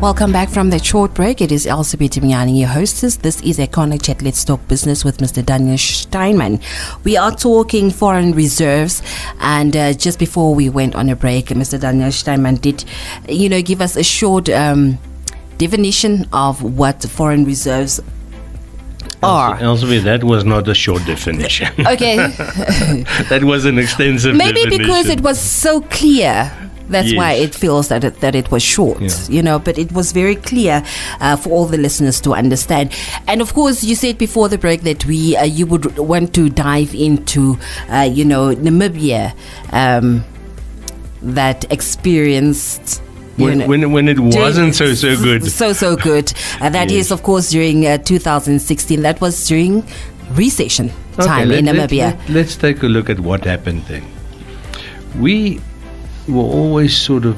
Welcome back from that short break. It is Elsa Bitimiani, your hostess. This is Iconic Chat. Let's talk business with Mr. Daniel Steinman. We are talking foreign reserves, and just before we went on a break, Mr. Daniel Steinman did, give us a short definition of what foreign reserves are. Elsa, that was not a short definition. Okay. That was an extensive Maybe definition. because it was so clear. That's Yes. why it feels that it was short, but it was very clear for all the listeners to understand. And of course, you said before the break that you would want to dive into, Namibia, that experienced. When it wasn't so good. So good. That is, of course, during 2016. That was during recession time in Namibia. Let's take a look at what happened then. We were always sort of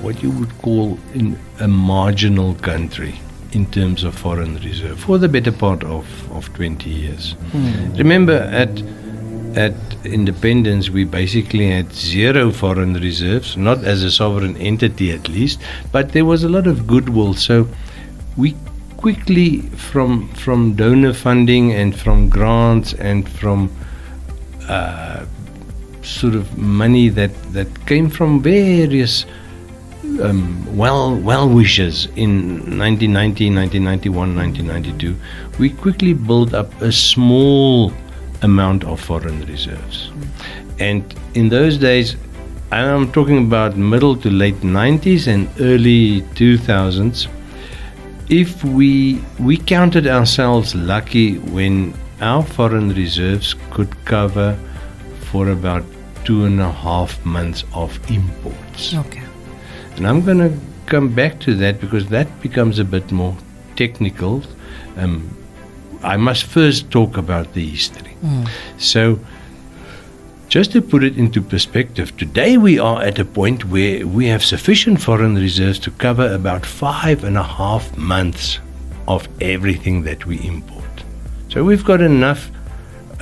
what you would call in a marginal country in terms of foreign reserve for the better part of 20 years. Remember, at independence, we basically had zero foreign reserves, not as a sovereign entity at least, but there was a lot of goodwill. So we quickly, from donor funding and from grants and from sort of money that came from various well-wishers in 1990, 1991, 1992, we quickly built up a small amount of foreign reserves. And in those days, and I'm talking about middle to late 90s and early 2000s, if we counted ourselves lucky when our foreign reserves could cover for about 2.5 months of imports. Okay. And I'm going to come back to that because that becomes a bit more technical. I must first talk about the history. So, just to put it into perspective, today we are at a point where we have sufficient foreign reserves to cover about 5.5 months of everything that we import. So we've got enough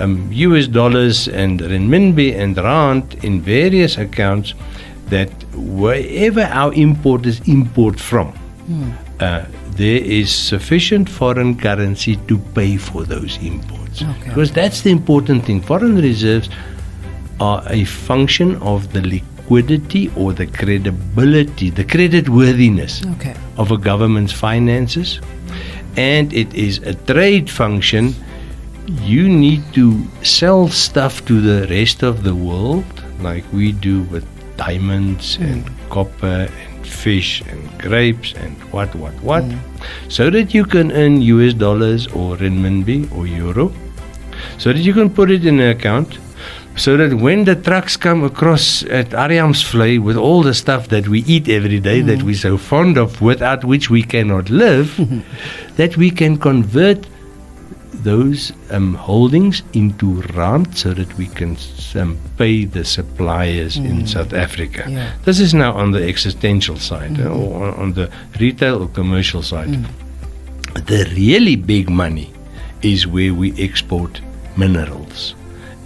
US dollars and renminbi and rand in various accounts that wherever our importers import from, there is sufficient foreign currency to pay for those imports. Okay. Because that's the important thing. Foreign reserves are a function of the liquidity or the credibility, the creditworthiness of a government's finances, and it is a trade function. You need to sell stuff to the rest of the world, like we do with diamonds and copper and fish and grapes and what, so that you can earn US dollars or renminbi or euro, so that you can put it in an account, so that when the trucks come across at Arnhemsvlei with all the stuff that we eat every day that we're so fond of, without which we cannot live, that we can convert those holdings into rand so that we can pay the suppliers in South Africa. Yeah. This is now on the existential side or on the retail or commercial side. The really big money is where we export minerals.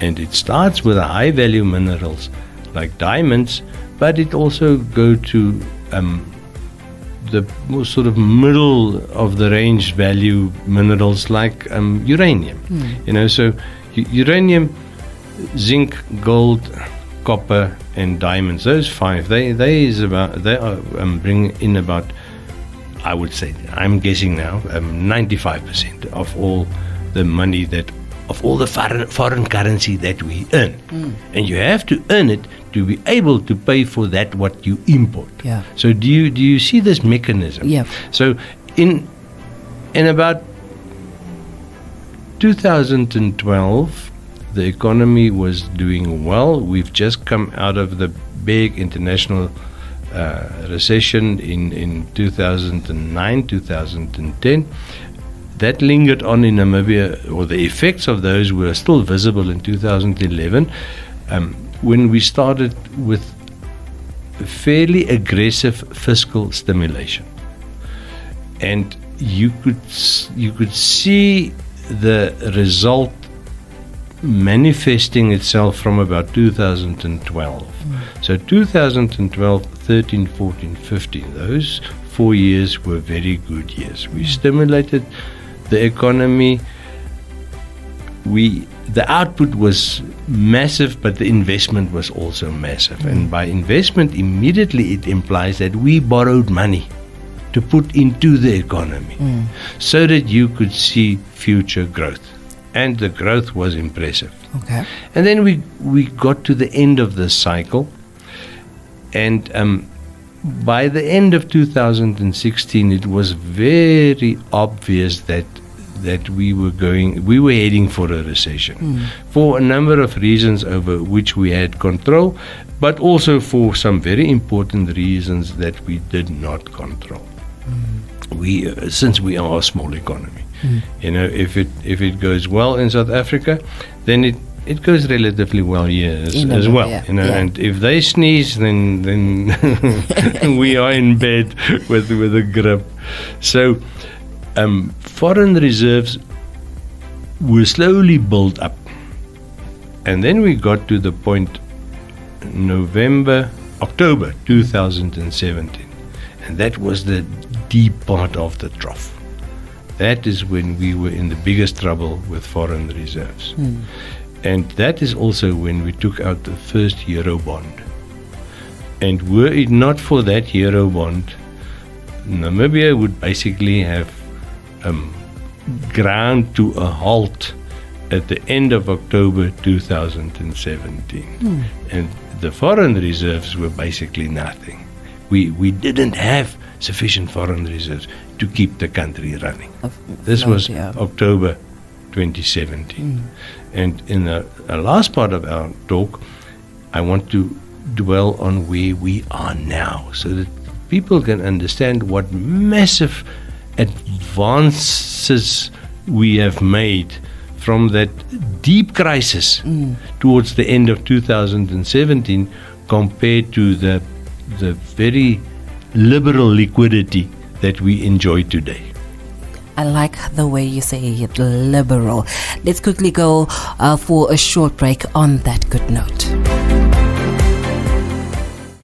And it starts with the high value minerals like diamonds, but it also go to the more sort of middle of the range value minerals like uranium. So uranium, zinc, gold, copper, and diamonds. Those five, they are bring in about, I would say, I'm guessing now, 95% of all the money of all the foreign currency that we earn. And you have to earn it to be able to pay for that what you import. Yeah. So do you see this mechanism? Yeah. So in about 2012, the economy was doing well. We've just come out of the big international recession in 2009, 2010. That lingered on in Namibia, or the effects of those were still visible in 2011, when we started with fairly aggressive fiscal stimulation. And you could see the result manifesting itself from about 2012. So 2012, 13, 14, 15, those 4 years were very good years. We stimulated the economy. The output was massive, but the investment was also massive. And by investment, immediately it implies that we borrowed money to put into the economy so that you could see future growth. And the growth was impressive. Okay. And then we got to the end of the cycle. And by the end of 2016, it was very obvious that we were heading for a recession for a number of reasons over which we had control, but also for some very important reasons that we did not control. Since we are a small economy, if it goes well in South Africa, then it goes relatively well here as well. And if they sneeze, then we are in bed with a grip. So foreign reserves were slowly built up, and then we got to the point October 2017, and that was the deep part of the trough. That is when we were in the biggest trouble with foreign reserves. And that is also when we took out the first euro bond. And were it not for that euro bond, Namibia would basically have ground to a halt at the end of October 2017. And the foreign reserves were basically nothing. We didn't have sufficient foreign reserves to keep the country running. This was October 2017. And in the last part of our talk, I want to dwell on where we are now so that people can understand what massive advances we have made from that deep crisis towards the end of 2017 compared to the very liberal liquidity that we enjoy today. I like the way you say it, liberal. Let's quickly go for a short break on that good note.